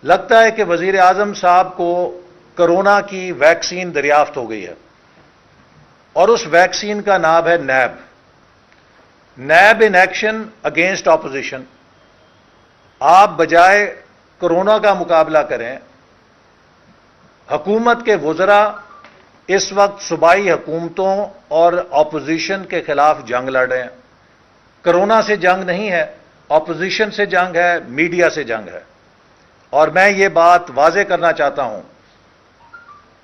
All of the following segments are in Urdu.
لگتا ہے کہ وزیر اعظم صاحب کو کرونا کی ویکسین دریافت ہو گئی ہے اور اس ویکسین کا نام ہے NAB, NAB in action against opposition. آپ بجائے کرونا کا مقابلہ کریں، حکومت کے وزراء اس وقت صوبائی حکومتوں اور اپوزیشن کے خلاف جنگ لڑ رہے ہیں۔ کرونا سے جنگ نہیں ہے، اپوزیشن سے جنگ ہے، میڈیا سے جنگ ہے۔ اور میں یہ بات واضح کرنا چاہتا ہوں،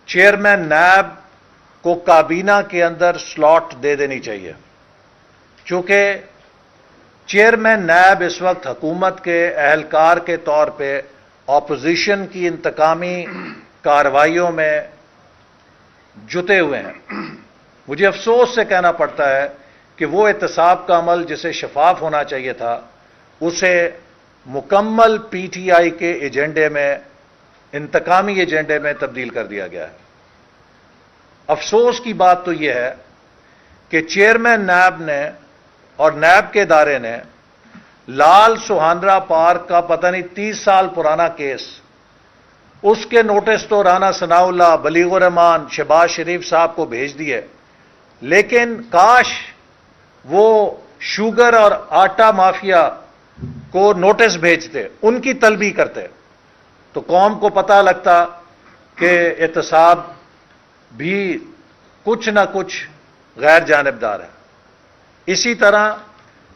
چیئرمین نیب کو کابینہ کے اندر سلاٹ دے دینی چاہیے، چونکہ چیئرمین نیب اس وقت حکومت کے اہلکار کے طور پہ اپوزیشن کی انتقامی کارروائیوں میں جتے ہوئے ہیں۔ مجھے افسوس سے کہنا پڑتا ہے کہ وہ احتساب کا عمل جسے شفاف ہونا چاہیے تھا، اسے مکمل پی ٹی آئی کے ایجنڈے میں، انتقامی ایجنڈے میں تبدیل کر دیا گیا ہے۔ افسوس کی بات تو یہ ہے کہ چیئرمین نیب نے اور نیب کے ادارے نے لال سہانرا پارک کا پتہ نہیں 30 سال پرانا کیس، اس کے نوٹس تو رانا ثناء اللہ، بلیغ الرحمان، شہباز شریف صاحب کو بھیج دیے، لیکن کاش وہ شوگر اور آٹا مافیا کو نوٹس بھیجتے، ان کی طلبی کرتے، تو قوم کو پتہ لگتا کہ احتساب بھی کچھ نہ کچھ غیر جانبدار ہے۔ اسی طرح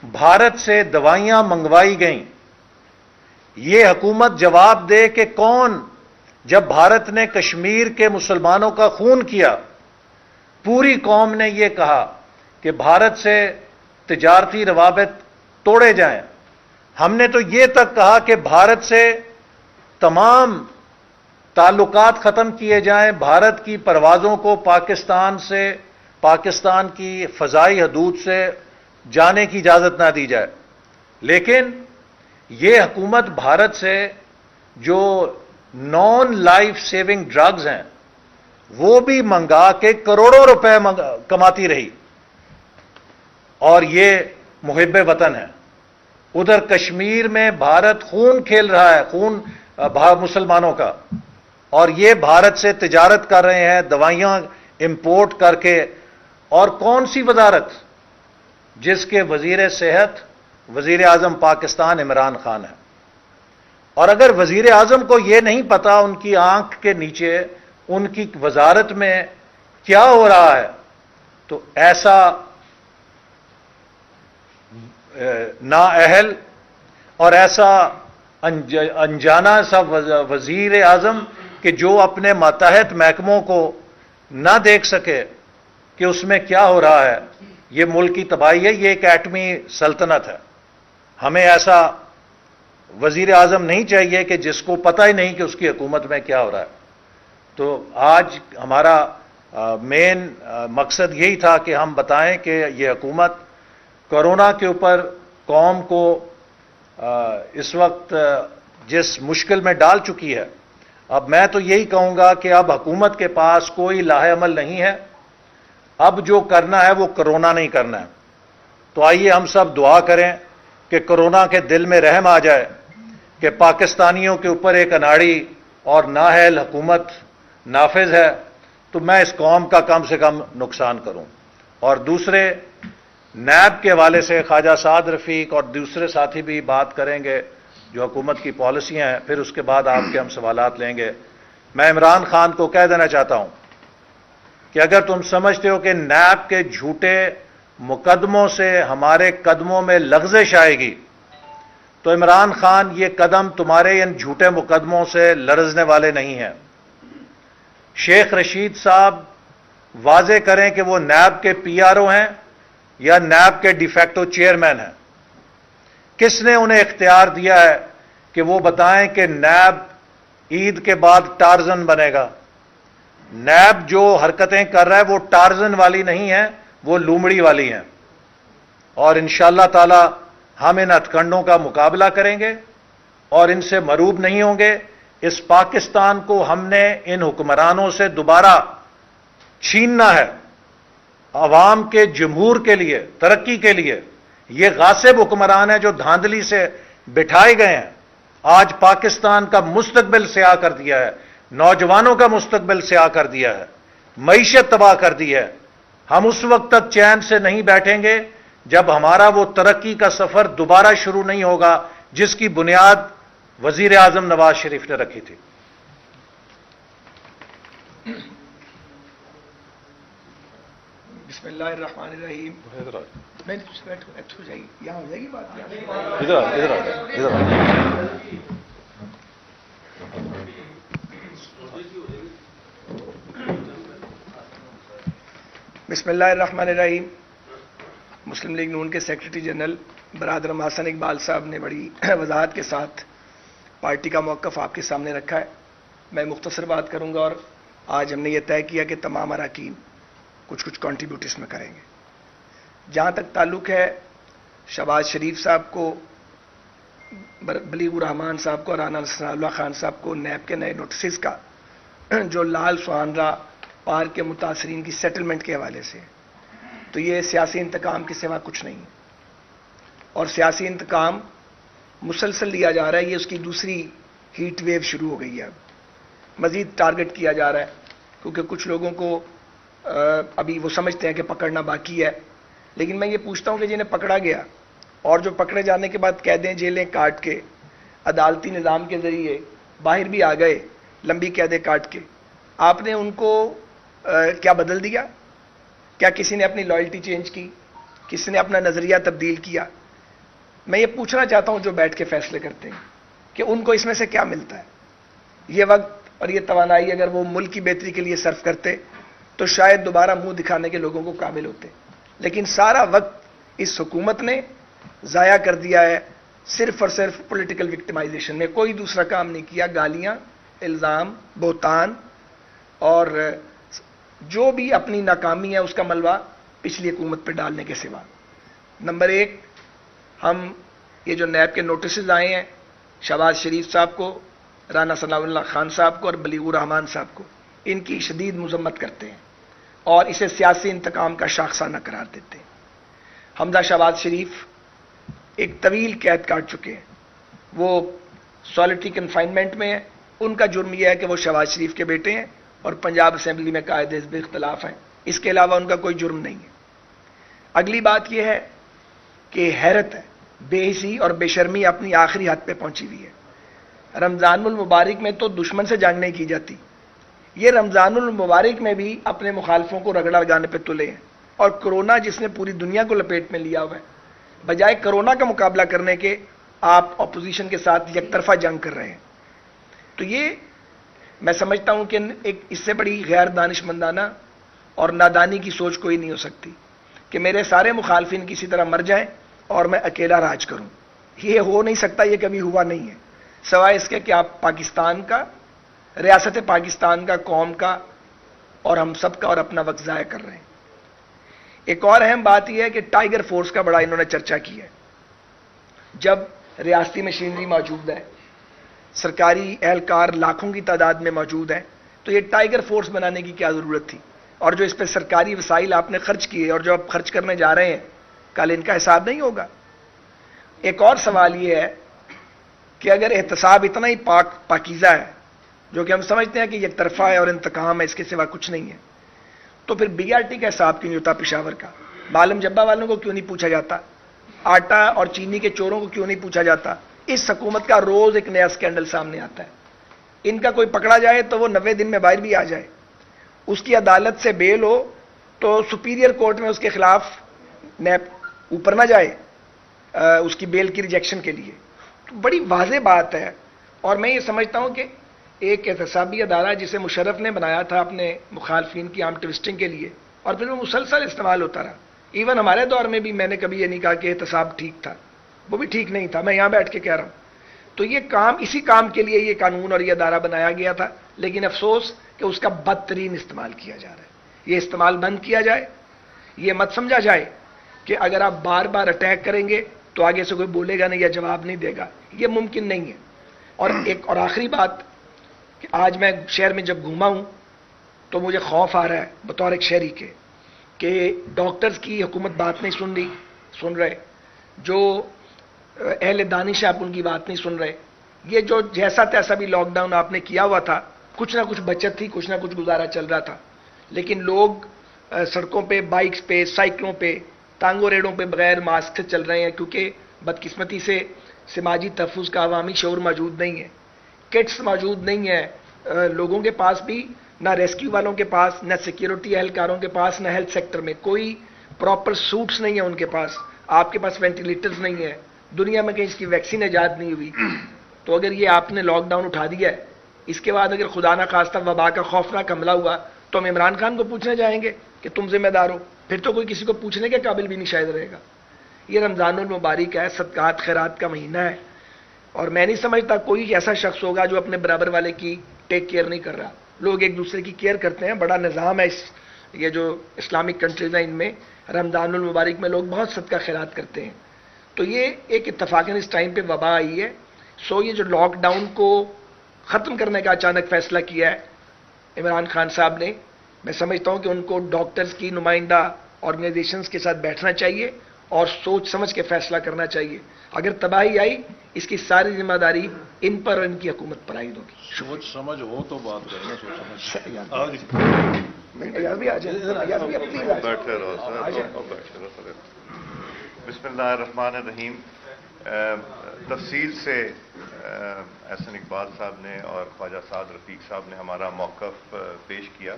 بھارت سے دوائیاں منگوائی گئیں، یہ حکومت جواب دے کہ کون، جب بھارت نے کشمیر کے مسلمانوں کا خون کیا، پوری قوم نے یہ کہا کہ بھارت سے تجارتی روابط توڑے جائیں۔ ہم نے تو یہ تک کہا کہ بھارت سے تمام تعلقات ختم کیے جائیں، بھارت کی پروازوں کو پاکستان سے، پاکستان کی فضائی حدود سے جانے کی اجازت نہ دی جائے، لیکن یہ حکومت بھارت سے جو نان لائف سیونگ ڈرگز ہیں وہ بھی منگا کے کروڑوں روپے کماتی رہی، اور یہ محب وطن ہے۔ ادھر کشمیر میں بھارت خون کھیل رہا ہے، خون مسلمانوں کا، اور یہ بھارت سے تجارت کر رہے ہیں دوائیاں امپورٹ کر کے۔ اور کون سی وزارت جس کے وزیر صحت وزیر اعظم پاکستان عمران خان ہے، اور اگر وزیر اعظم کو یہ نہیں پتا ان کی آنکھ کے نیچے ان کی وزارت میں کیا ہو رہا ہے، تو ایسا نااہل اور ایسا انجانا سا وزیر اعظم کہ جو اپنے ماتحت محکموں کو نہ دیکھ سکے کہ اس میں کیا ہو رہا ہے، یہ ملک کی تباہی ہے، یہ ایک ایٹمی سلطنت ہے۔ ہمیں ایسا وزیر اعظم نہیں چاہیے کہ جس کو پتہ ہی نہیں کہ اس کی حکومت میں کیا ہو رہا ہے۔ تو آج ہمارا مین مقصد یہی تھا کہ ہم بتائیں کہ یہ حکومت کرونا کے اوپر قوم کو اس وقت جس مشکل میں ڈال چکی ہے، اب میں تو یہی کہوں گا کہ اب حکومت کے پاس کوئی لاہ عمل نہیں ہے، اب جو کرنا ہے وہ کرونا نہیں کرنا ہے۔ تو آئیے ہم سب دعا کریں کہ کرونا کے دل میں رحم آ جائے کہ پاکستانیوں کے اوپر ایک اناڑی اور نااہل حکومت نافذ ہے، تو میں اس قوم کا کم سے کم نقصان کروں۔ اور دوسرے نیب کے حوالے سے خواجہ سعد رفیق اور دوسرے ساتھی بھی بات کریں گے جو حکومت کی پالیسیاں ہیں، پھر اس کے بعد آپ کے ہم سوالات لیں گے۔ میں عمران خان کو کہہ دینا چاہتا ہوں کہ اگر تم سمجھتے ہو کہ نیب کے جھوٹے مقدموں سے ہمارے قدموں میں لغزش آئے گی، تو عمران خان یہ قدم تمہارے ان جھوٹے مقدموں سے لرزنے والے نہیں ہیں۔ شیخ رشید صاحب واضح کریں کہ وہ نیب کے پی آر او ہیں یا نیب کے ڈی فیکٹو چیئرمین ہیں۔ کس نے انہیں اختیار دیا ہے کہ وہ بتائیں کہ نیب عید کے بعد ٹارزن بنے گا؟ نیب جو حرکتیں کر رہا ہے وہ ٹارزن والی نہیں ہیں، وہ لومڑی والی ہیں، اور انشاءاللہ تعالی ہم ان ہتھکنڈوں کا مقابلہ کریں گے اور ان سے مروب نہیں ہوں گے۔ اس پاکستان کو ہم نے ان حکمرانوں سے دوبارہ چھیننا ہے، عوام کے جمہور کے لیے، ترقی کے لیے۔ یہ غاصب حکمران ہیں جو دھاندلی سے بٹھائے گئے ہیں، آج پاکستان کا مستقبل سیاہ کر دیا ہے، نوجوانوں کا مستقبل سیاہ کر دیا ہے، معیشت تباہ کر دی ہے۔ ہم اس وقت تک چین سے نہیں بیٹھیں گے جب ہمارا وہ ترقی کا سفر دوبارہ شروع نہیں ہوگا جس کی بنیاد وزیر اعظم نواز شریف نے رکھی تھی۔ بسم اللہ الرحمن الرحیم۔ میں ہو جائے گی، یہاں ہو جائے گی بات، بسم اللہ الرحمن الرحیم۔ مسلم لیگ نون کے سیکرٹری جنرل برادر محسن اقبال صاحب نے بڑی وضاحت کے ساتھ پارٹی کا موقف آپ کے سامنے رکھا ہے۔ میں مختصر بات کروں گا، اور آج ہم نے یہ طے کیا کہ تمام اراکین کچھ کنٹریبیوٹ اس میں کریں گے۔ جہاں تک تعلق ہے شہباز شریف صاحب کو، بلیغ الرحمان صاحب کو اور رانا ثناء اللہ خان صاحب کو نیب کے نئے نوٹسز کا جو لال سہانرا پارک کے متاثرین کی سیٹلمنٹ کے حوالے سے، تو یہ سیاسی انتقام کے سوا کچھ نہیں، اور سیاسی انتقام مسلسل لیا جا رہا ہے۔ یہ اس کی دوسری ہیٹ ویو شروع ہو گئی ہے، اب مزید ٹارگٹ کیا جا رہا ہے، کیونکہ کچھ لوگوں کو ابھی وہ سمجھتے ہیں کہ پکڑنا باقی ہے۔ لیکن میں یہ پوچھتا ہوں کہ جنہیں پکڑا گیا اور جو پکڑے جانے کے بعد قیدیں جیلیں کاٹ کے عدالتی نظام کے ذریعے باہر بھی آ گئے، لمبی قیدیں کاٹ کے، آپ نے ان کو کیا بدل دیا؟ کیا کسی نے اپنی لائلٹی چینج کی؟ کسی نے اپنا نظریہ تبدیل کیا؟ میں یہ پوچھنا چاہتا ہوں جو بیٹھ کے فیصلے کرتے ہیں کہ ان کو اس میں سے کیا ملتا ہے؟ یہ وقت اور یہ توانائی اگر وہ ملک کی بہتری کے لیے صرف کرتے تو شاید دوبارہ منہ دکھانے کے لوگوں کو قابل ہوتے، لیکن سارا وقت اس حکومت نے ضائع کر دیا ہے صرف اور صرف پولیٹیکل وکٹمائزیشن میں۔ کوئی دوسرا کام نہیں کیا، گالیاں، الزام، بہتان اور جو بھی اپنی ناکامی ہے اس کا ملبہ پچھلی حکومت پہ ڈالنے کے سوا۔ نمبر ایک، ہم یہ جو نیب کے نوٹسز آئے ہیں شہباز شریف صاحب کو، رانا ثناء اللہ خان صاحب کو اور بلیغ الرحمان صاحب کو، ان کی شدید مذمت کرتے ہیں اور اسے سیاسی انتقام کا شاخسانہ قرار دیتے ہیں۔ حمزہ شہباز شریف ایک طویل قید کاٹ چکے ہیں، وہ سالیٹری کنفائنمنٹ میں ہیں۔ ان کا جرم یہ ہے کہ وہ شہباز شریف کے بیٹے ہیں اور پنجاب اسمبلی میں قائد حزب اختلاف ہیں، اس کے علاوہ ان کا کوئی جرم نہیں ہے۔ اگلی بات یہ ہے کہ حیرت ہے، بے حسی اور بے شرمی اپنی آخری حد پہ پہنچی ہوئی ہے۔ رمضان المبارک میں تو دشمن سے جنگ نہیں کی جاتی، یہ رمضان المبارک میں بھی اپنے مخالفوں کو رگڑا لگانے پہ تلے ہیں، اور کرونا جس نے پوری دنیا کو لپیٹ میں لیا ہوا ہے، بجائے کرونا کا مقابلہ کرنے کے آپ اپوزیشن کے ساتھ یک طرفہ جنگ کر رہے ہیں۔ تو یہ میں سمجھتا ہوں کہ ایک اس سے بڑی غیر دانش مندانہ اور نادانی کی سوچ کوئی نہیں ہو سکتی کہ میرے سارے مخالفین کسی طرح مر جائیں اور میں اکیلا راج کروں۔ یہ ہو نہیں سکتا، یہ کبھی ہوا نہیں ہے، سوائے اس کے کہ آپ پاکستان کا، ریاست پاکستان کا، قوم کا اور ہم سب کا اور اپنا وقت ضائع کر رہے ہیں۔ ایک اور اہم بات یہ ہے کہ ٹائیگر فورس کا بڑا انہوں نے چرچا کی ہے۔ جب ریاستی مشینری موجود ہے، سرکاری اہلکار لاکھوں کی تعداد میں موجود ہیں، تو یہ ٹائیگر فورس بنانے کی کیا ضرورت تھی؟ اور جو اس پہ سرکاری وسائل آپ نے خرچ کیے اور جو آپ خرچ کرنے جا رہے ہیں، کل ان کا حساب نہیں ہوگا۔ ایک اور سوال یہ ہے کہ اگر احتساب اتنا ہی پاکیزہ ہے، جو کہ ہم سمجھتے ہیں کہ یک طرفہ ہے اور انتقام ہے، اس کے سوا کچھ نہیں ہے، تو پھر بی آر ٹی کا حساب کیوں نہیں ہوتا؟ پشاور کا معلم جبہ والوں کو کیوں نہیں پوچھا جاتا؟ آٹا اور چینی کے چوروں کو کیوں نہیں پوچھا جاتا؟ اس حکومت کا روز ایک نیا سکینڈل سامنے آتا ہے، ان کا کوئی پکڑا جائے تو وہ 90 دن میں باہر بھی آ جائے، اس کی عدالت سے بیل ہو تو سپیریئر کورٹ میں اس کے خلاف نیب اوپر نہ جائے اس کی بیل کی ریجیکشن کے لیے۔ تو بڑی واضح بات ہے، اور میں یہ سمجھتا ہوں کہ ایک احتسابی ادارہ جسے مشرف نے بنایا تھا اپنے مخالفین کی آرم ٹوسٹنگ کے لیے، اور پھر وہ مسلسل استعمال ہوتا رہا۔ ایون ہمارے دور میں بھی میں نے کبھی یہ نہیں کہا کہ احتساب ٹھیک تھا، وہ بھی ٹھیک نہیں تھا، میں یہاں بیٹھ کے کہہ رہا ہوں۔ تو یہ کام، اسی کام کے لیے یہ قانون اور یہ ادارہ بنایا گیا تھا، لیکن افسوس کہ اس کا بدترین استعمال کیا جا رہا ہے۔ یہ استعمال بند کیا جائے، یہ مت سمجھا جائے کہ اگر آپ بار بار اٹیک کریں گے تو آگے سے کوئی بولے گا نہیں یا جواب نہیں دے گا، یہ ممکن نہیں ہے۔ اور ایک اور آخری بات کہ آج میں شہر میں جب گھوما ہوں تو مجھے خوف آ رہا ہے بطور ایک شہری کے کہ ڈاکٹرز کی حکومت بات نہیں سن رہے، جو اہل دانش آپ ان کی بات نہیں سن رہے، یہ جو جیسا تیسا بھی لاک ڈاؤن آپ نے کیا ہوا تھا، کچھ نہ کچھ بچت تھی، کچھ نہ کچھ گزارا چل رہا تھا، لیکن لوگ سڑکوں پہ، بائکس پہ، سائیکلوں پہ، ٹانگوں ریڑوں پہ بغیر ماسک سے چل رہے ہیں، کیونکہ بدقسمتی سے سماجی تحفظ کا عوامی شعور موجود نہیں ہے، کٹس موجود نہیں ہے لوگوں کے پاس بھی، نہ ریسکیو والوں کے پاس، نہ سیکیورٹی اہلکاروں کے پاس، نہ ہیلتھ سیکٹر میں کوئی پراپر سوٹس نہیں ہیں ان کے پاس، آپ کے پاس وینٹیلیٹرز نہیں ہیں، دنیا میں کہیں اس کی ویکسین ایجاد نہیں ہوئی. تو اگر یہ آپ نے لاک ڈاؤن اٹھا دیا ہے، اس کے بعد اگر خدا نہ خواستہ وبا کا خوفناک حملہ ہوا تو ہم عمران خان کو پوچھنے جائیں گے کہ تم ذمہ دار ہو؟ پھر تو کوئی کسی کو پوچھنے کے قابل بھی نہیں شاید رہے گا. یہ رمضان المبارک ہے، صدقات خیرات کا مہینہ ہے، اور میں نہیں سمجھتا کوئی ایسا شخص ہوگا جو اپنے برابر والے کی ٹیک کیئر نہیں کر رہا. لوگ ایک دوسرے کی کیئر کرتے ہیں، بڑا نظام ہے یہ جو اسلامک کنٹریز ہیں ان میں رمضان المبارک میں لوگ بہت صدقہ خیرات کرتے ہیں. تو یہ ایک اتفاقاً اس ٹائم پہ وبا آئی ہے. سو یہ جو لاک ڈاؤن کو ختم کرنے کا اچانک فیصلہ کیا ہے عمران خان صاحب نے، میں سمجھتا ہوں کہ ان کو ڈاکٹرز کی نمائندہ آرگنائزیشنز کے ساتھ بیٹھنا چاہیے اور سوچ سمجھ کے فیصلہ کرنا چاہیے. اگر تباہی آئی اس کی ساری ذمہ داری ان پر اور ان کی حکومت پر عائد ہوگی. سوچ سمجھ ہو تو بات کریں نا، سوچ سمجھ. یار بھی آ جائیں، یار بھی پلیز آ بیٹھے رہو جائیں. سر. بسم اللہ الرحمن الرحیم. تفصیل سے احسن اقبال صاحب نے اور خواجہ سعد رفیق صاحب نے ہمارا موقف پیش کیا،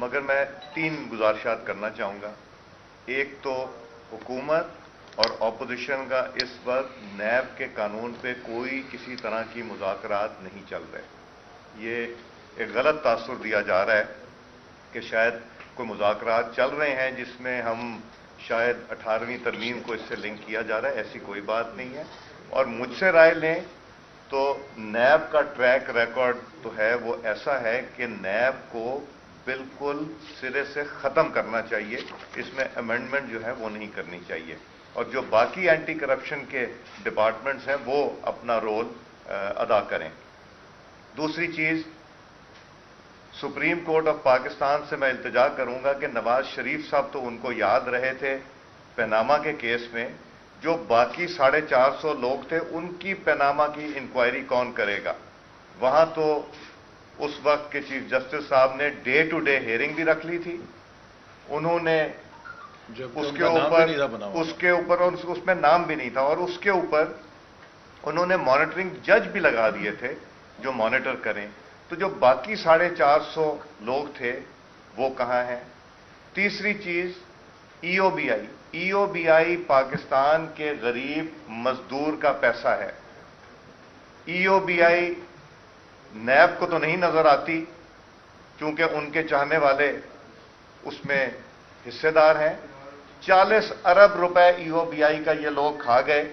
مگر میں 3 گزارشات کرنا چاہوں گا. ایک تو حکومت اور اپوزیشن کا اس وقت نیب کے قانون پہ کوئی کسی طرح کی مذاکرات نہیں چل رہے. یہ ایک غلط تاثر دیا جا رہا ہے کہ شاید کوئی مذاکرات چل رہے ہیں جس میں ہم شاید 18ویں ترمیم کو اس سے لنک کیا جا رہا ہے. ایسی کوئی بات نہیں ہے. اور مجھ سے رائے لیں تو نیب کا ٹریک ریکارڈ تو ہے وہ ایسا ہے کہ نیب کو بالکل سرے سے ختم کرنا چاہیے. اس میں امینڈمنٹ جو ہے وہ نہیں کرنی چاہیے، اور جو باقی اینٹی کرپشن کے ڈپارٹمنٹس ہیں وہ اپنا رول ادا کریں. دوسری چیز، سپریم کورٹ آف پاکستان سے میں التجا کروں گا کہ نواز شریف صاحب تو ان کو یاد رہے تھے پیناما کے کیس میں، جو باقی 450 لوگ تھے ان کی پیناما کی انکوائری کون کرے گا؟ وہاں تو اس وقت کے چیف جسٹس صاحب نے ڈے ٹو ڈے ہیئرنگ بھی رکھ لی تھی. انہوں نے اس کے اوپر اور اس میں نام بھی نہیں تھا، اور اس کے اوپر انہوں نے مانیٹرنگ جج بھی لگا دیے تھے جو مانیٹر کریں. تو جو باقی 450 لوگ تھے وہ کہاں ہیں؟ تیسری چیز، ای او بی آئی پاکستان کے غریب مزدور کا پیسہ ہے. ای او بی آئی نیب کو تو نہیں نظر آتی کیونکہ ان کے چاہنے والے اس میں حصے دار ہیں. 40 ارب روپے ای او بی آئی کا یہ لوگ کھا گئے.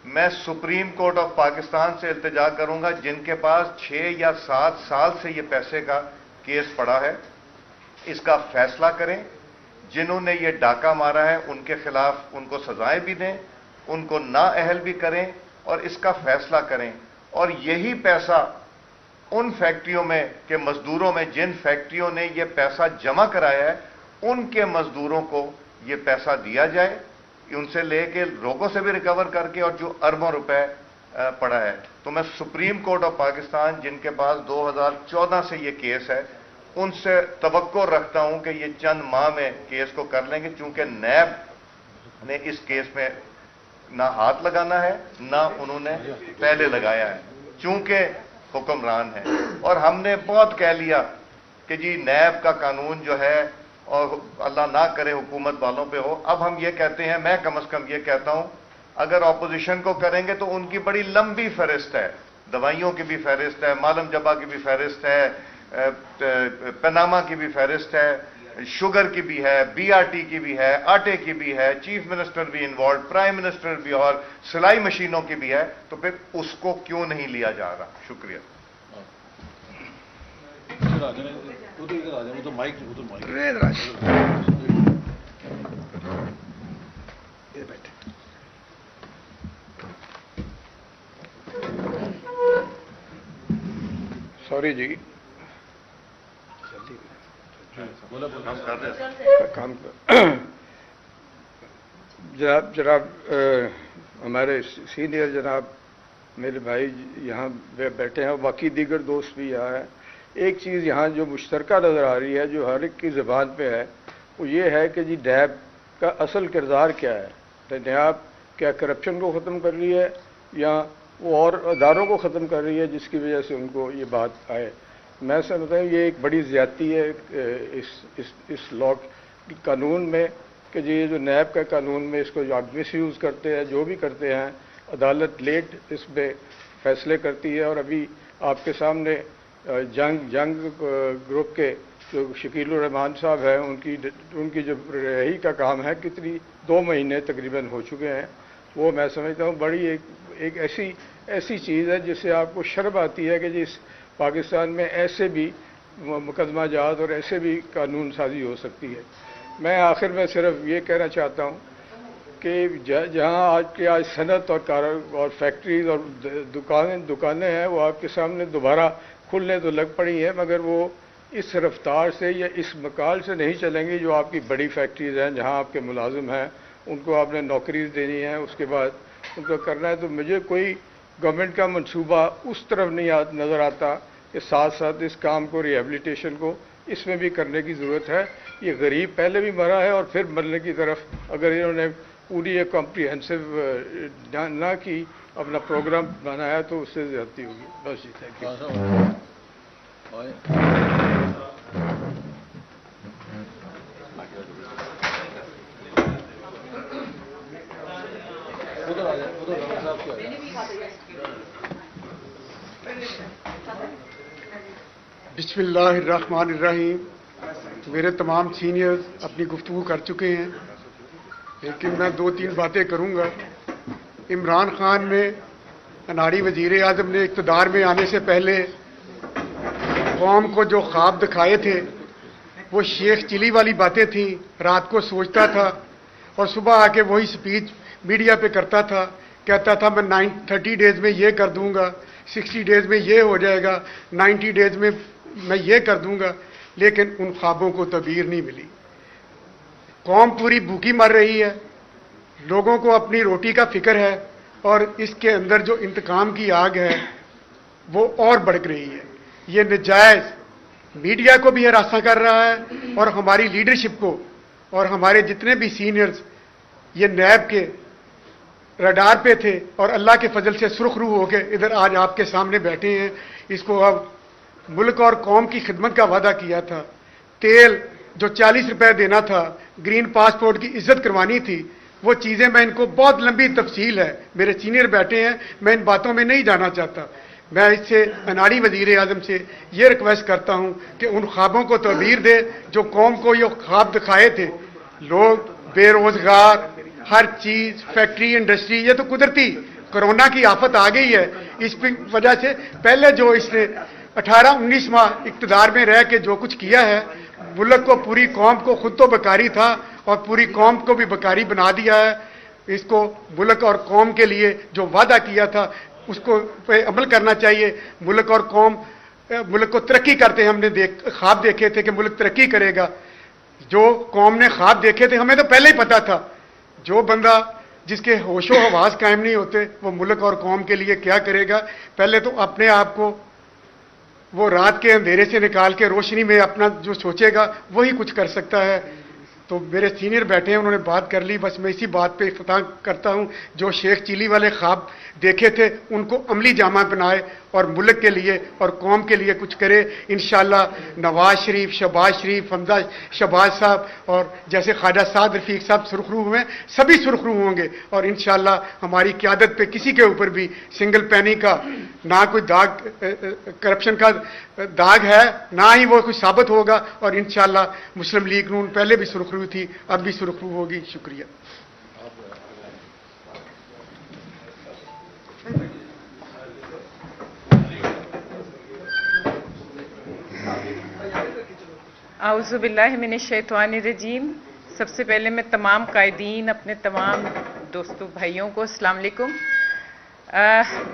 میں سپریم کورٹ آف پاکستان سے التجا کروں گا جن کے پاس 6 یا 7 سال سے یہ پیسے کا کیس پڑا ہے، اس کا فیصلہ کریں. جنہوں نے یہ ڈاکہ مارا ہے ان کے خلاف ان کو سزائیں بھی دیں، ان کو نااہل بھی کریں اور اس کا فیصلہ کریں. اور یہی پیسہ ان فیکٹریوں میں کہ مزدوروں میں جن فیکٹریوں نے یہ پیسہ جمع کرایا ہے ان کے مزدوروں کو یہ پیسہ دیا جائے، ان سے لے کے لوگوں سے بھی ریکور کر کے، اور جو اربوں روپے پڑا ہے. تو میں سپریم کورٹ آف پاکستان جن کے پاس 2014 سے یہ کیس ہے ان سے توقع رکھتا ہوں کہ یہ چند ماہ میں کیس کو کر لیں گے، چونکہ نیب نے اس کیس میں نہ ہاتھ لگانا ہے نہ انہوں نے پہلے لگایا ہے چونکہ حکمران ہے. اور ہم نے بہت کہہ لیا کہ جی نیب کا قانون جو ہے اور اللہ نہ کرے حکومت والوں پہ ہو. اب ہم یہ کہتے ہیں، میں کم از کم یہ کہتا ہوں، اگر اپوزیشن کو کریں گے تو ان کی بڑی لمبی فہرست ہے، دوائیوں کی بھی فہرست ہے، مالم جبا کی بھی فہرست ہے، پیناما کی بھی فہرست ہے، شوگر کی بھی ہے، بی آر ٹی کی بھی ہے، آٹے کی بھی ہے، چیف منسٹر بھی انوالوڈ، پرائم منسٹر بھی، اور سلائی مشینوں کی بھی ہے. تو پھر اس کو کیوں نہیں لیا جا رہا؟ شکریہ. سوری جی، کام جناب ہمارے سینئر جناب میرے بھائی یہاں بیٹھے ہیں اور باقی دیگر دوست بھی یہاں ہیں. ایک چیز یہاں جو مشترکہ نظر آ رہی ہے جو ہر ایک کی زبان پہ ہے وہ یہ ہے کہ جی نیب کا اصل کردار کیا ہے. نیب کیا کرپشن کو ختم کر رہی ہے یا وہ اور اداروں کو ختم کر رہی ہے جس کی وجہ سے ان کو یہ بات آئے. میں سمجھتا ہوں یہ ایک بڑی زیادتی ہے اس لا قانون میں کہ جی یہ جو نیب کا قانون میں اس کو جو آپ مس یوز کرتے ہیں جو بھی کرتے ہیں عدالت لیٹ اس پہ فیصلے کرتی ہے. اور ابھی آپ کے سامنے جنگ گروپ کے جو شکیل الرحمان صاحب ہیں ان کی جو رہائی کا کام ہے کتنی 2 مہینے تقریباً ہو چکے ہیں. وہ میں سمجھتا ہوں بڑی ایک ایسی چیز ہے جس سے آپ کو شرم آتی ہے کہ جی اس پاکستان میں ایسے بھی مقدمہ جات اور ایسے بھی قانون سازی ہو سکتی ہے. میں آخر میں صرف یہ کہنا چاہتا ہوں کہ جہاں آج صنعت اور فیکٹریز اور دکانیں ہیں وہ آپ کے سامنے دوبارہ کھلنے تو لگ پڑی ہیں مگر وہ اس رفتار سے یا اس مقال سے نہیں چلیں گی جو آپ کی بڑی فیکٹریز ہیں جہاں آپ کے ملازم ہیں ان کو آپ نے نوکریز دینی ہے اس کے بعد ان کو کرنا ہے. تو مجھے کوئی گورنمنٹ کا منصوبہ اس طرف نہیں نظر آتا کہ ساتھ ساتھ اس کام کو ریہیبلیٹیشن کو اس میں بھی کرنے کی ضرورت ہے. یہ غریب پہلے بھی مرا ہے اور پھر مرنے کی طرف اگر انہوں نے پوری ایک کمپریہنسو نہ کی اپنا پروگرام بنایا تو اس سے زیادتی ہوگی. بس جی تھینک یو. بسم اللہ الرحمن الرحیم. میرے تمام سینئرز اپنی گفتگو کر چکے ہیں لیکن میں 2-3 باتیں کروں گا. عمران خان نے اناڑی وزیر اعظم نے اقتدار میں آنے سے پہلے قوم کو جو خواب دکھائے تھے وہ شیخ چلی والی باتیں تھیں. رات کو سوچتا تھا اور صبح آ کے وہی سپیچ میڈیا پہ کرتا تھا. کہتا تھا میں 30 ڈیز میں یہ کر دوں گا, 60 ڈیز میں یہ ہو جائے گا, 90 ڈیز میں یہ کر دوں گا. لیکن ان خوابوں کو تعبیر نہیں ملی. قوم پوری بھوکی مر رہی ہے, لوگوں کو اپنی روٹی کا فکر ہے اور اس کے اندر جو انتقام کی آگ ہے وہ اور بڑھ رہی ہے. یہ نجائز میڈیا کو بھی ہراساں کر رہا ہے اور ہماری لیڈرشپ کو اور ہمارے جتنے بھی سینئرز یہ نیب کے رڈار پہ تھے اور اللہ کے فضل سے سرخ روح ہو کے ادھر آج آپ کے سامنے بیٹھے ہیں. اس کو اب ملک اور قوم کی خدمت کا وعدہ کیا تھا. تیل جو 40 روپے دینا تھا, گرین پاسپورٹ کی عزت کروانی تھی, وہ چیزیں میں ان کو بہت لمبی تفصیل ہے, میرے سینئر بیٹھے ہیں, میں ان باتوں میں نہیں جانا چاہتا. میں اس سے اناڑی وزیر اعظم سے یہ ریکویسٹ کرتا ہوں کہ ان خوابوں کو تعبیر دے جو قوم کو یہ خواب دکھائے تھے. لوگ بے روزگار, ہر چیز, فیکٹری, انڈسٹری, یہ تو قدرتی کرونا کی آفت آ گئی ہے. اس وجہ سے پہلے جو اس نے 18-19 ماہ اقتدار میں رہ کے جو کچھ کیا ہے, ملک کو, پوری قوم کو, خود تو بیکاری تھا اور پوری قوم کو بھی بیکاری بنا دیا ہے. اس کو ملک اور قوم کے لیے جو وعدہ کیا تھا اس کو پہ عمل کرنا چاہیے. ملک اور قوم ملک کو ترقی کرتے ہیں. ہم نے خواب دیکھے تھے کہ ملک ترقی کرے گا. جو قوم نے خواب دیکھے تھے ہمیں تو پہلے ہی پتا تھا. جو بندہ جس کے ہوش و حواس قائم نہیں ہوتے وہ ملک اور قوم کے لیے کیا کرے گا. پہلے تو اپنے آپ کو وہ رات کے اندھیرے سے نکال کے روشنی میں اپنا جو سوچے گا وہی کچھ کر سکتا ہے. تو میرے سینئر بیٹھے ہیں, انہوں نے بات کر لی, بس میں اسی بات پہ اختتام کرتا ہوں. جو شیخ چلی والے خواب دیکھے تھے ان کو عملی جامہ بنائے اور ملک کے لیے اور قوم کے لیے کچھ کرے. انشاءاللہ نواز شریف, شہباز شریف, حمزہ شہباز صاحب اور جیسے خواجہ سعد رفیق صاحب سرخ روح ہوئے, سبھی سرخ روح ہوں گے. اور انشاءاللہ ہماری قیادت پہ کسی کے اوپر بھی سنگل پینی کا نہ کوئی داغ, کرپشن کا داغ ہے, نہ ہی وہ کچھ ثابت ہوگا. اور انشاءاللہ مسلم لیگ نون پہلے بھی سرخ روح تھی, اب بھی سرخ روح ہوگی. شکریہ. اعوذ باللہ من الشیطان الرجیم. سب سے پہلے میں تمام قائدین, اپنے تمام دوستوں بھائیوں کو السلام علیکم.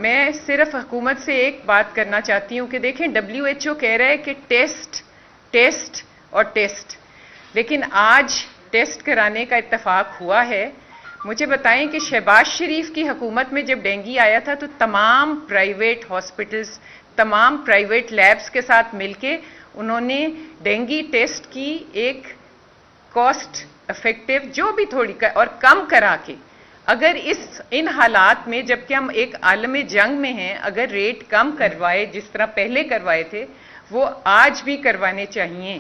میں صرف حکومت سے ایک بات کرنا چاہتی ہوں کہ دیکھیں WHO کہہ رہا ہے کہ ٹیسٹ اور ٹیسٹ, لیکن آج ٹیسٹ کرانے کا اتفاق ہوا ہے مجھے بتائیں کہ شہباز شریف کی حکومت میں جب ڈینگی آیا تھا تو تمام پرائیویٹ ہاسپٹلز، تمام پرائیویٹ لیبز کے ساتھ مل کے انہوں نے ڈینگی ٹیسٹ کی ایک کاسٹ افیکٹو جو بھی تھوڑی اور کم کرا کے، اگر ان حالات میں جبکہ ہم ایک عالم جنگ میں ہیں، اگر ریٹ کم کروائے جس طرح پہلے کروائے تھے وہ آج بھی کروانے چاہیے.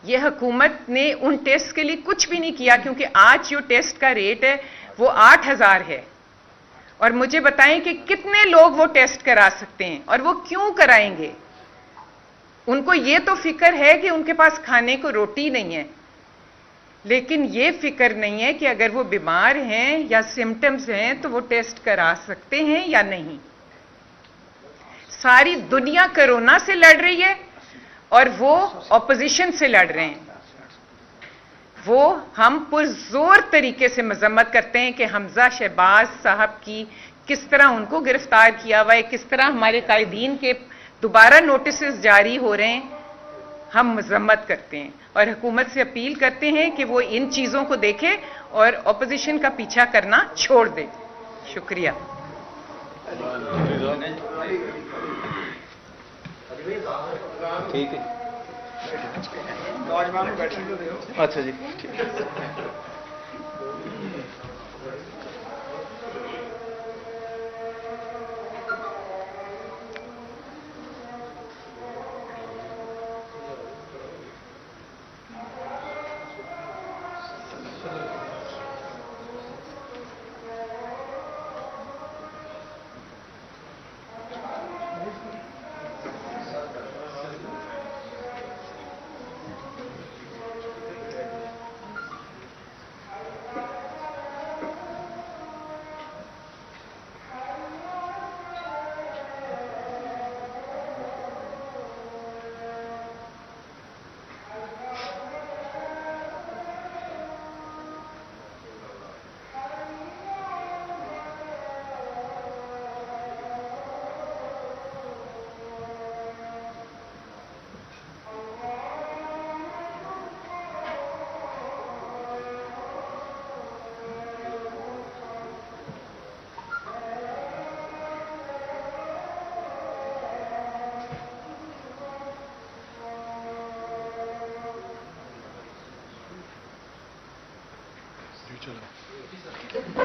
یہ حکومت نے ان ٹیسٹ کے لیے کچھ بھی نہیں کیا کیونکہ آج جو ٹیسٹ کا ریٹ ہے وہ 8,000 ہے. اور مجھے بتائیں کہ کتنے لوگ وہ ٹیسٹ کرا سکتے ہیں اور وہ کیوں کرائیں گے؟ ان کو یہ تو فکر ہے کہ ان کے پاس کھانے کو روٹی نہیں ہے، لیکن یہ فکر نہیں ہے کہ اگر وہ بیمار ہیں یا سمٹمز ہیں تو وہ ٹیسٹ کرا سکتے ہیں یا نہیں. ساری دنیا کرونا سے لڑ رہی ہے اور وہ اپوزیشن سے لڑ رہے ہیں. وہ ہم پرزور طریقے سے مذمت کرتے ہیں کہ حمزہ شہباز صاحب کی کس طرح ان کو گرفتار کیا ہوا ہے، کس طرح ہمارے قائدین کے دوبارہ نوٹسز جاری ہو رہے ہیں. ہم مذمت کرتے ہیں اور حکومت سے اپیل کرتے ہیں کہ وہ ان چیزوں کو دیکھے اور اپوزیشن کا پیچھا کرنا چھوڑ دے. شکریہ. ٹھیک ہے. اچھا جی.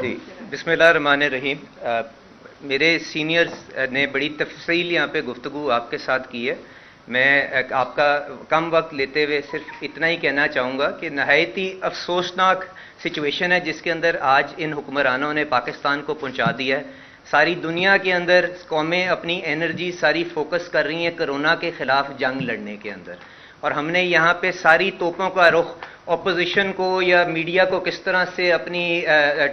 جی بسم اللہ الرحمن الرحیم. میرے سینئرز نے بڑی تفصیل یہاں پہ گفتگو آپ کے ساتھ کی ہے. میں آپ کا کم وقت لیتے ہوئے صرف اتنا ہی کہنا چاہوں گا کہ نہایت ہی افسوسناک سچویشن ہے جس کے اندر آج ان حکمرانوں نے پاکستان کو پہنچا دیا ہے. ساری دنیا کے اندر قومیں اپنی انرجی ساری فوکس کر رہی ہیں کرونا کے خلاف جنگ لڑنے کے اندر، اور ہم نے یہاں پہ ساری توپوں کا رخ اپوزیشن کو یا میڈیا کو کس طرح سے اپنی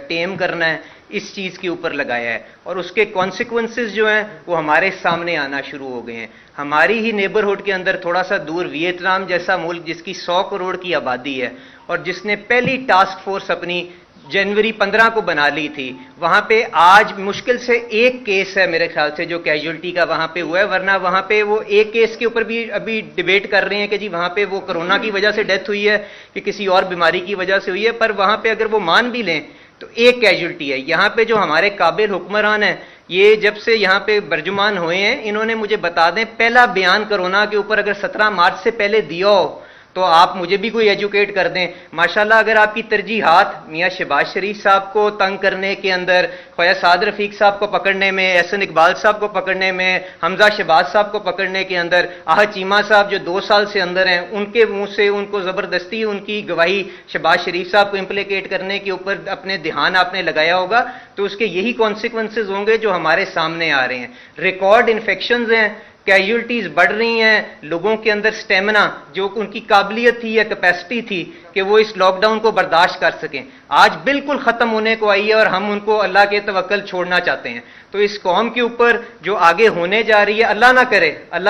ٹیم کرنا ہے اس چیز کے اوپر لگایا ہے، اور اس کے کانسیکوینسز جو ہیں وہ ہمارے سامنے آنا شروع ہو گئے ہیں. ہماری ہی نیبرہڈ کے اندر تھوڑا سا دور ویتنام جیسا ملک جس کی 100 کروڑ کی آبادی ہے اور جس نے پہلی ٹاسک فورس اپنی جنوری 15 کو بنا لی تھی، وہاں پہ آج مشکل سے ایک کیس ہے میرے خیال سے جو کیجولٹی کا وہاں پہ ہوا ہے، ورنہ وہاں پہ وہ ایک کیس کے اوپر بھی ابھی ڈیبیٹ کر رہے ہیں کہ جی وہاں پہ وہ کرونا کی وجہ سے ڈیتھ ہوئی ہے کہ کسی اور بیماری کی وجہ سے ہوئی ہے، پر وہاں پہ اگر وہ مان بھی لیں تو ایک کیجولٹی ہے. یہاں پہ جو ہمارے قابل حکمران ہیں یہ جب سے یہاں پہ برجمان ہوئے ہیں انہوں نے مجھے بتا دیں پہلا بیان کرونا کے اوپر اگر 17 مارچ سے پہلے دیا ہو تو آپ مجھے بھی کوئی ایجوکیٹ کر دیں. ماشاءاللہ اگر آپ کی ترجیحات میاں شہباز شریف صاحب کو تنگ کرنے کے اندر، خواجہ سعد رفیق صاحب کو پکڑنے میں، احسن اقبال صاحب کو پکڑنے میں، حمزہ شہباز صاحب کو پکڑنے کے اندر، آہد چیمہ صاحب جو 2 سال سے اندر ہیں ان کے منہ سے ان کو زبردستی ان کی گواہی شہباز شریف صاحب کو امپلیکیٹ کرنے کے اوپر اپنے دھیان آپ نے لگایا ہوگا تو اس کے یہی کانسیکوینسز ہوں گے جو ہمارے سامنے آ رہے ہیں. ریکارڈ انفیکشنز ہیں، کیجولٹیز بڑھ رہی ہیں، لوگوں کے اندر سٹیمنا جو ان کی قابلیت تھی یا کیپیسٹی تھی کہ وہ اس لاک ڈاؤن کو برداشت کر سکیں آج بالکل ختم ہونے کو آئی ہے اور ہم ان کو اللہ کے توکل چھوڑنا چاہتے ہیں. تو اس قوم کے اوپر جو آگے ہونے جا رہی ہے اللہ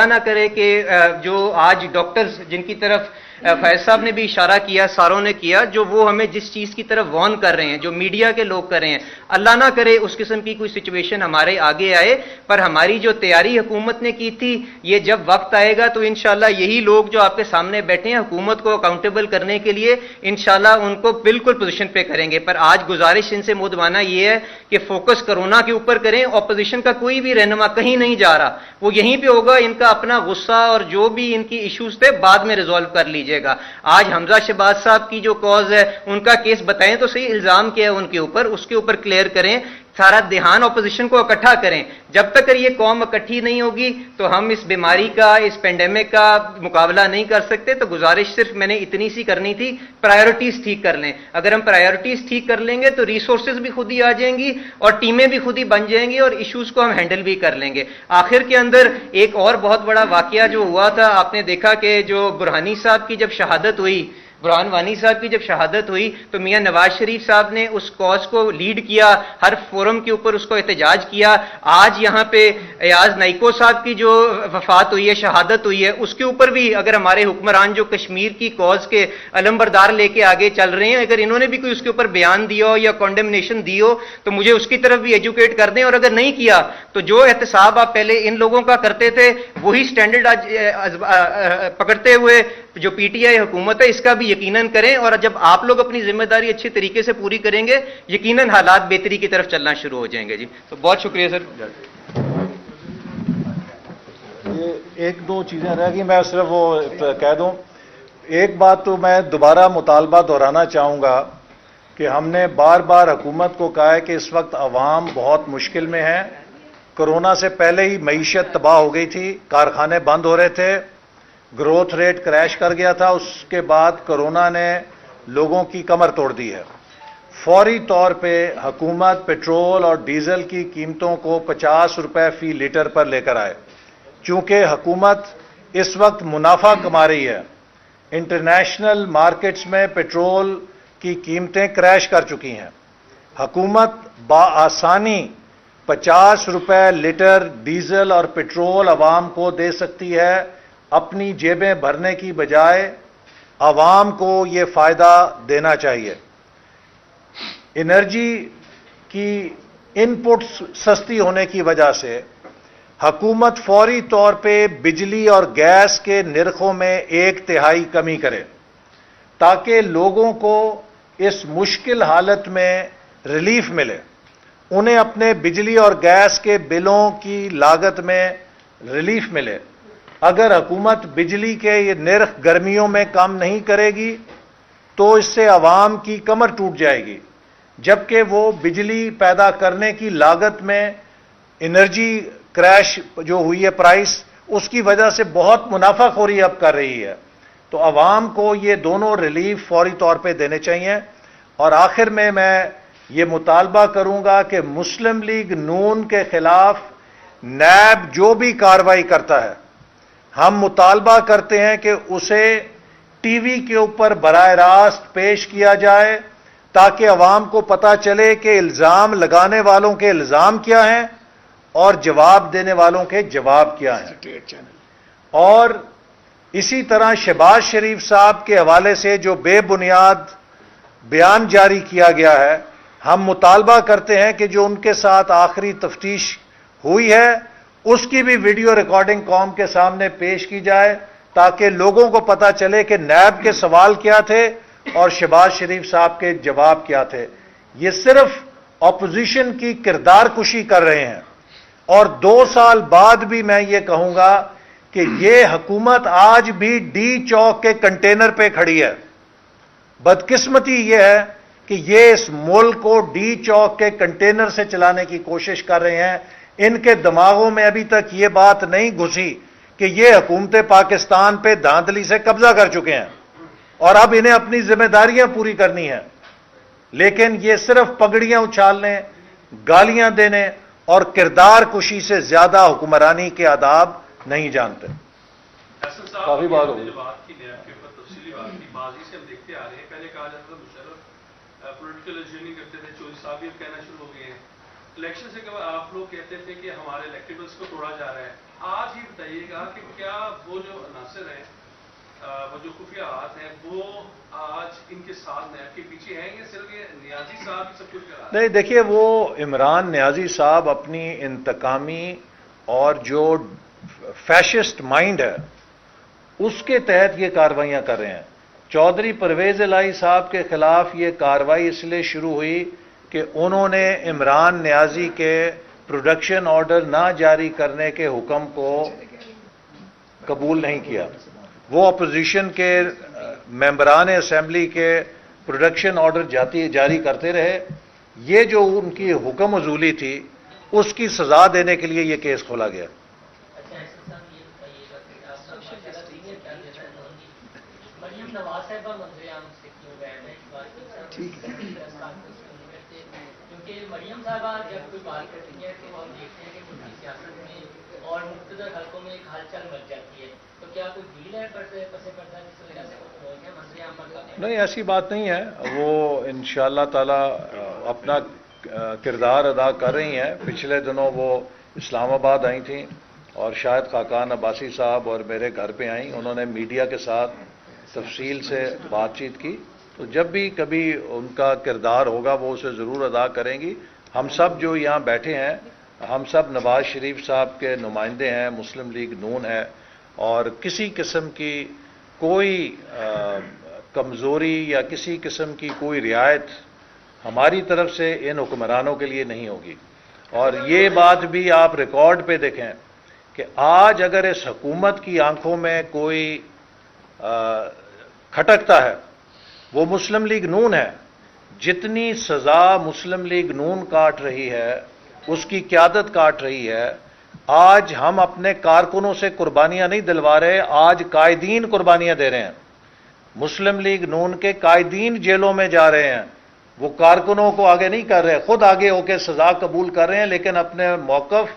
نہ کرے کہ جو آج ڈاکٹرز جن کی طرف فیض صاحب نے بھی اشارہ کیا، ساروں نے کیا، جو وہ ہمیں جس چیز کی طرف وارن کر رہے ہیں، جو میڈیا کے لوگ کر رہے ہیں، اللہ نہ کرے اس قسم کی کوئی سچویشن ہمارے آگے آئے، پر ہماری جو تیاری حکومت نے کی تھی، یہ جب وقت آئے گا تو انشاءاللہ یہی لوگ جو آپ کے سامنے بیٹھے ہیں حکومت کو اکاؤنٹیبل کرنے کے لیے انشاءاللہ ان کو بالکل پوزیشن پہ کریں گے۔ پر آج گزارش ان سے مودبانہ یہ ہے کہ فوکس کرونا کے اوپر کریں، اپوزیشن کا کوئی بھی رہنما کہیں نہیں جا رہا، وہ یہیں پہ ہوگا، ان کا اپنا غصہ اور جو بھی ان کی ایشوز تھے بعد میں ریزالو کر لیجئے گا۔ آج حمزہ شہباز صاحب کی جو کاز ہے ان کا کیس بتائیں تو صحیح، الزام کیا ہے ان کے اوپر، اس کے اوپر کلیئر کریں، سارا دھیان اپوزیشن کو اکٹھا کریں۔ جب تک یہ قوم اکٹھی نہیں ہوگی تو ہم اس بیماری کا، اس پینڈیمک کا مقابلہ نہیں کر سکتے۔ تو گزارش صرف میں نے اتنی سی کرنی تھی، پرائیورٹیز ٹھیک کر لیں۔ اگر ہم پرائیورٹیز ٹھیک کر لیں گے تو ریسورسز بھی خود ہی آ جائیں گی اور ٹیمیں بھی خود ہی بن جائیں گی اور ایشوز کو ہم ہینڈل بھی کر لیں گے۔ آخر کے اندر ایک اور بہت بڑا واقعہ جو ہوا تھا، آپ نے دیکھا کہ جو برہانی صاحب کی جب شہادت ہوئی، برہان وانی صاحب کی جب شہادت ہوئی تو میاں نواز شریف صاحب نے اس کاز کو لیڈ کیا، ہر فورم کے اوپر اس کو احتجاج کیا۔ آج یہاں پہ ایاز نائکو صاحب کی جو وفات ہوئی ہے، شہادت ہوئی ہے، اس کے اوپر بھی اگر ہمارے حکمران جو کشمیر کی کاز کے علم بردار لے کے آگے چل رہے ہیں، اگر انہوں نے بھی کوئی اس کے اوپر بیان دیا ہو یا کنڈمنیشن دی ہو تو مجھے اس کی طرف بھی ایجوکیٹ کر دیں، اور اگر نہیں کیا تو جو احتساب آپ پہلے ان لوگوں کا کرتے تھے وہی سٹینڈرڈ آج پکڑتے ہوئے جو پی ٹی آئی حکومت ہے اس کا بھی یقیناً کریں، اور جب آپ لوگ اپنی ذمہ داری اچھی طریقے سے پوری کریں گے یقیناً حالات بہتری کی طرف چلنا شروع ہو جائیں گے۔ جی تو بہت شکریہ سر۔ یہ ایک دو چیزیں رہ گئی، میں صرف وہ کہہ دوں۔ ایک بات تو میں دوبارہ مطالبہ دہرانا چاہوں گا کہ ہم نے بار بار حکومت کو کہا ہے کہ اس وقت عوام بہت مشکل میں ہے۔ کرونا سے پہلے ہی معیشت تباہ ہو گئی تھی، کارخانے بند ہو رہے تھے، گروتھ ریٹ کریش کر گیا تھا، اس کے بعد کرونا نے لوگوں کی کمر توڑ دی ہے۔ فوری طور پہ حکومت پیٹرول اور ڈیزل کی قیمتوں کو 50 روپے فی لیٹر پر لے کر آئے، چونکہ حکومت اس وقت منافع کما رہی ہے۔ انٹرنیشنل مارکیٹس میں پیٹرول کی قیمتیں کریش کر چکی ہیں۔ حکومت بآسانی 50 روپے لیٹر ڈیزل اور پیٹرول عوام کو دے سکتی ہے، اپنی جیبیں بھرنے کی بجائے عوام کو یہ فائدہ دینا چاہیے۔ انرجی کی ان پٹس سستی ہونے کی وجہ سے حکومت فوری طور پہ بجلی اور گیس کے نرخوں میں 1/3 کمی کرے تاکہ لوگوں کو اس مشکل حالت میں ریلیف ملے، انہیں اپنے بجلی اور گیس کے بلوں کی لاگت میں ریلیف ملے۔ اگر حکومت بجلی کے یہ نرخ گرمیوں میں کم نہیں کرے گی تو اس سے عوام کی کمر ٹوٹ جائے گی، جبکہ وہ بجلی پیدا کرنے کی لاگت میں انرجی کریش جو ہوئی ہے پرائس، اس کی وجہ سے بہت منافع خوری اب کر رہی ہے۔ تو عوام کو یہ دونوں ریلیف فوری طور پہ دینے چاہیے۔ اور آخر میں یہ مطالبہ کروں گا کہ مسلم لیگ نون کے خلاف نیب جو بھی کارروائی کرتا ہے، ہم مطالبہ کرتے ہیں کہ اسے ٹی وی کے اوپر براہ راست پیش کیا جائے تاکہ عوام کو پتہ چلے کہ الزام لگانے والوں کے الزام کیا ہیں اور جواب دینے والوں کے جواب کیا ہیں۔ اور اسی طرح شہباز شریف صاحب کے حوالے سے جو بے بنیاد بیان جاری کیا گیا ہے، ہم مطالبہ کرتے ہیں کہ جو ان کے ساتھ آخری تفتیش ہوئی ہے اس کی بھی ویڈیو ریکارڈنگ قوم کے سامنے پیش کی جائے تاکہ لوگوں کو پتہ چلے کہ نیب کے سوال کیا تھے اور شہباز شریف صاحب کے جواب کیا تھے۔ یہ صرف اپوزیشن کی کردار کشی کر رہے ہیں، اور 2 سال بعد بھی میں یہ کہوں گا کہ یہ حکومت آج بھی ڈی چوک کے کنٹینر پہ کھڑی ہے۔ بدقسمتی یہ ہے کہ یہ اس ملک کو ڈی چوک کے کنٹینر سے چلانے کی کوشش کر رہے ہیں۔ ان کے دماغوں میں ابھی تک یہ بات نہیں گھسی کہ یہ حکومت پاکستان پہ دھاندلی سے قبضہ کر چکے ہیں اور اب انہیں اپنی ذمہ داریاں پوری کرنی ہیں، لیکن یہ صرف پگڑیاں اچھالنے، گالیاں دینے اور کردار کشی سے زیادہ حکمرانی کے آداب نہیں جانتے۔ کافی بات ہو گئی۔ بات کی نیب کے اوپر تفصیلی بات کی، ماضی سے ہم دیکھتے آ رہے ہیں، پہلے کہا جاتا تھا مشرف پولیٹیکل ایجنڈنگ کرتے تھے، چودھری صاحب بھی اب کہنا شروع ہو گئے ہیں۔ الیکشن سے قبل آپ لوگ کہتے تھے کہ ہمارے الیکٹیبلس کو توڑا جا رہا ہے۔ آج ہی بتائیے گا کہ کیا وہ جو عناصر ہیں وہ جو خفیہ ہاتھ ہیں وہ آج ان کے ساتھ نیب کے پیچھے ہیں یا صرف یہ نیازی صاحب ہی سب کچھ کرا رہے ہیں؟ نہیں دیکھیے، وہ عمران نیازی صاحب اپنی انتقامی اور جو فیشسٹ مائنڈ ہے اس کے تحت یہ کارروائیاں کر رہے ہیں. چودھری پرویز الہی صاحب کے خلاف یہ کارروائی اس لیے شروع ہوئی کہ انہوں نے عمران نیازی کے پروڈکشن آرڈر نہ جاری کرنے کے حکم کو قبول نہیں کیا. وہ اپوزیشن کے ممبران اسمبلی کے پروڈکشن آرڈر جاری کرتے رہے. یہ جو ان کی حکم عزولی تھی اس کی سزا دینے کے لیے یہ کیس کھولا گیا. نواز صاحب منظر عام سے کیوں گئے ہیں کیونکہ مریم صاحبہ جب کوئی بات کرتی ہے تو ہم دیکھتے ہیں کہ ملکی سیاست میں اور مقتدر حلقوں میں ایک ہلچل مچ جاتی ہے. تو کیا کوئی ڈیل ہے پسے پردہ جس وجہ سے منظر عام پر؟ نہیں، ایسی بات نہیں ہے. وہ انشاءاللہ تعالی اپنا کردار ادا کر رہی ہیں. پچھلے دنوں وہ اسلام آباد آئی تھیں اور شاہد خاقان عباسی صاحب اور میرے گھر پہ آئیں. انہوں نے میڈیا کے ساتھ تفصیل سے بات چیت کی. تو جب بھی کبھی ان کا کردار ہوگا وہ اسے ضرور ادا کریں گی. ہم سب جو یہاں بیٹھے ہیں ہم سب نواز شریف صاحب کے نمائندے ہیں، مسلم لیگ نون ہے، اور کسی قسم کی کوئی کمزوری یا کسی قسم کی کوئی رعایت ہماری طرف سے ان حکمرانوں کے لیے نہیں ہوگی. اور یہ بات بھی آپ ریکارڈ پہ دیکھیں کہ آج اگر اس حکومت کی آنکھوں میں کوئی کھٹکتا ہے وہ مسلم لیگ نون ہے. جتنی سزا مسلم لیگ نون کاٹ رہی ہے، اس کی قیادت کاٹ رہی ہے. آج ہم اپنے کارکنوں سے قربانیاں نہیں دلوا رہے، آج قائدین قربانیاں دے رہے ہیں. مسلم لیگ نون کے قائدین جیلوں میں جا رہے ہیں. وہ کارکنوں کو آگے نہیں کر رہے، خود آگے ہو کے سزا قبول کر رہے ہیں، لیکن اپنے موقف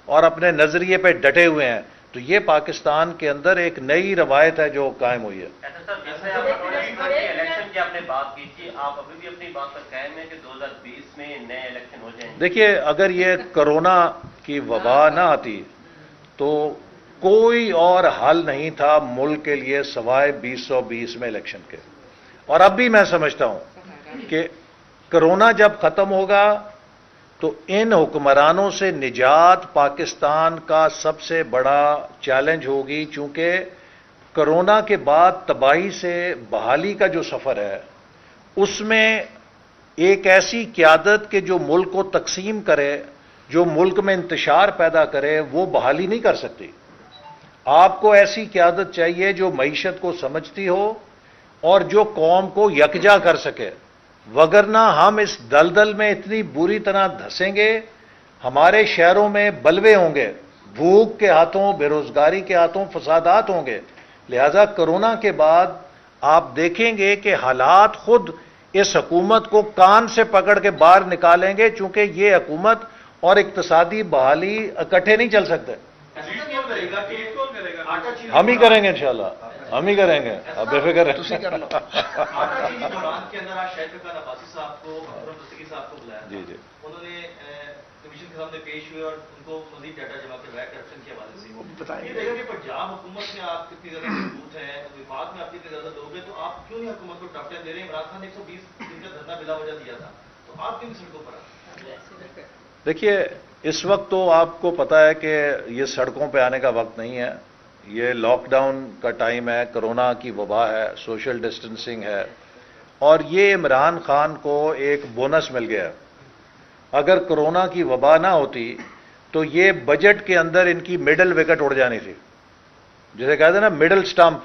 اور اپنے نظریے پہ ڈٹے ہوئے ہیں. تو یہ پاکستان کے اندر ایک نئی روایت ہے جو قائم ہوئی ہے. الیکشن کی آپ نے بات کی تھی، آپ ابھی بھی اپنی بات پر قائم ہیں کہ 2020 میں نئے الیکشن ہو جائیں گے؟ دیکھیے، اگر یہ کرونا کی وبا نہ آتی تو کوئی اور حل نہیں تھا ملک کے لیے سوائے 2020 میں الیکشن کے. اور اب بھی میں سمجھتا ہوں کہ کرونا جب ختم ہوگا تو ان حکمرانوں سے نجات پاکستان کا سب سے بڑا چیلنج ہوگی. چونکہ کرونا کے بعد تباہی سے بحالی کا جو سفر ہے اس میں ایک ایسی قیادت کہ جو ملک کو تقسیم کرے، جو ملک میں انتشار پیدا کرے، وہ بحالی نہیں کر سکتی. آپ کو ایسی قیادت چاہیے جو معیشت کو سمجھتی ہو اور جو قوم کو یکجا کر سکے. وگرنہ ہم اس دلدل میں اتنی بری طرح دھسیں گے، ہمارے شہروں میں بلوے ہوں گے، بھوک کے ہاتھوں، بے روزگاری کے ہاتھوں فسادات ہوں گے. لہذا کرونا کے بعد آپ دیکھیں گے کہ حالات خود اس حکومت کو کان سے پکڑ کے باہر نکالیں گے، چونکہ یہ حکومت اور اقتصادی بحالی اکٹھے نہیں چل سکتے. ہم ہی کریں گے انشاءاللہ، ہم ہی کریں گے، اب بے فکر کے اندر آج شاہد خاقان عباسی صاحب کو، صاحب کو بلایا. جی جی، انہوں نے کمیشن کے سامنے پیش ہوئے اور ان کو مزید ڈیٹا جمع کروایا کرپشن کے حوالے سے. یہ دیکھا کہ پنجاب حکومت میں آپ کتنی زیادہ مضبوط ہیں، وفاق میں آپ کتنے زیادہ لوگ ہیں، تو آپ کیوں نہیں حکومت کو ٹپٹیاں دے رہے ہیں؟ عمران خان نے 120 دن کا دھرنا بلا وجہ دیا تھا، تو آپ کیوں سڑکوں پر آئے؟ دیکھیے، اس وقت تو آپ کو پتا ہے کہ یہ سڑکوں پہ آنے کا وقت نہیں ہے. یہ لاک ڈاؤن کا ٹائم ہے، کرونا کی وبا ہے، سوشل ڈسٹنسنگ ہے، اور یہ عمران خان کو ایک بونس مل گیا. اگر کرونا کی وبا نہ ہوتی تو یہ بجٹ کے اندر ان کی مڈل وکٹ اڑ جانی تھی. جسے کہتے ہیں نا مڈل سٹمپ،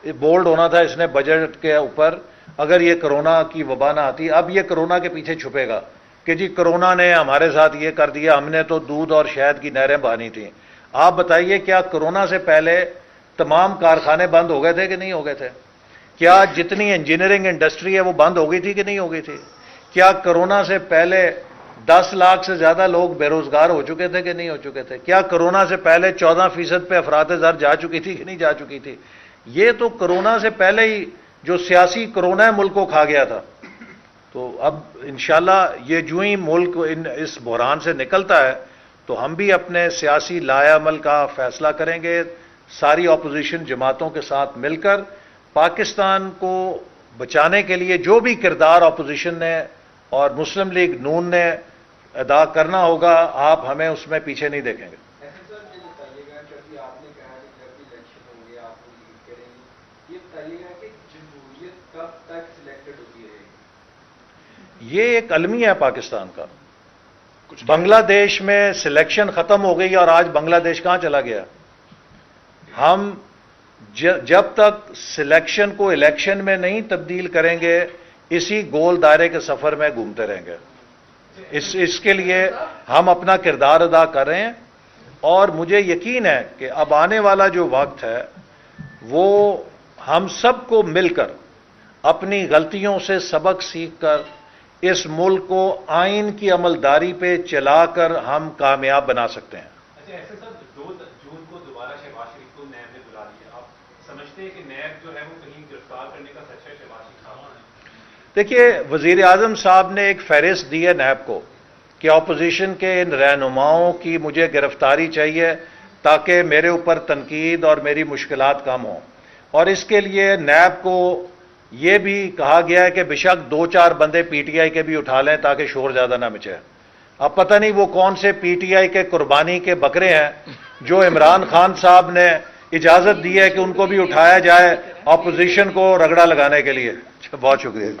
بولڈ ہونا تھا اس نے بجٹ کے اوپر اگر یہ کرونا کی وبا نہ آتی. اب یہ کرونا کے پیچھے چھپے گا کہ جی کرونا نے ہمارے ساتھ یہ کر دیا، ہم نے تو دودھ اور شہد کی نہریں بہانی تھیں. آپ بتائیے، کیا کرونا سے پہلے تمام کارخانے بند ہو گئے تھے کہ نہیں ہو گئے تھے؟ کیا جتنی انجینئرنگ انڈسٹری ہے وہ بند ہو گئی تھی کہ نہیں ہو گئی تھی؟ کیا کرونا سے پہلے 10 لاکھ سے زیادہ لوگ بے روزگار ہو چکے تھے کہ نہیں ہو چکے تھے؟ کیا کرونا سے پہلے 14% پہ افراط زر جا چکی تھی کہ نہیں جا چکی تھی؟ یہ تو کرونا سے پہلے ہی جو سیاسی کرونا ملک کو کھا گیا تھا. تو اب انشاءاللہ یہ جو ہی ملک اس بحران سے نکلتا ہے تو ہم بھی اپنے سیاسی لائے عمل کا فیصلہ کریں گے، ساری اپوزیشن جماعتوں کے ساتھ مل کر پاکستان کو بچانے کے لیے جو بھی کردار اپوزیشن نے اور مسلم لیگ نون نے ادا کرنا ہوگا، آپ ہمیں اس میں پیچھے نہیں دیکھیں گے۔ یہ ایک المیہ ہے پاکستان کا۔ بنگلہ دیش میں سلیکشن ختم ہو گئی اور آج بنگلہ دیش کہاں چلا گیا؟ ہم جب تک سلیکشن کو الیکشن میں نہیں تبدیل کریں گے، اسی گول دائرے کے سفر میں گھومتے رہیں گے۔ اس کے لیے ہم اپنا کردار ادا کر رہے ہیں، اور مجھے یقین ہے کہ اب آنے والا جو وقت ہے وہ ہم سب کو مل کر اپنی غلطیوں سے سبق سیکھ کر اس ملک کو آئین کی عملداری پہ چلا کر ہم کامیاب بنا سکتے ہیں۔ اچھا ایسے سر 2 جون کو دوبارہ شہباز شریف کو نیب نے بلا لیا، آپ سمجھتے ہیں کہ نیب جو ہے وہ کہیں گرفتار کرنے کا خدشہ ہے شہباز شریف صاحب؟ دیکھیے، وزیر اعظم صاحب نے ایک فہرست دی ہے نیب کو کہ اپوزیشن کے ان رہنماؤں کی مجھے گرفتاری چاہیے تاکہ میرے اوپر تنقید اور میری مشکلات کم ہوں، اور اس کے لیے نیب کو یہ بھی کہا گیا ہے کہ بے شک 2-4 بندے پی ٹی آئی کے بھی اٹھا لیں تاکہ شور زیادہ نہ مچے۔ اب پتہ نہیں وہ کون سے پی ٹی آئی کے قربانی کے بکرے ہیں جو عمران خان صاحب نے اجازت دی ہے کہ ان کو بھی اٹھایا جائے اپوزیشن کو رگڑا لگانے کے لیے۔ بہت شکریہ۔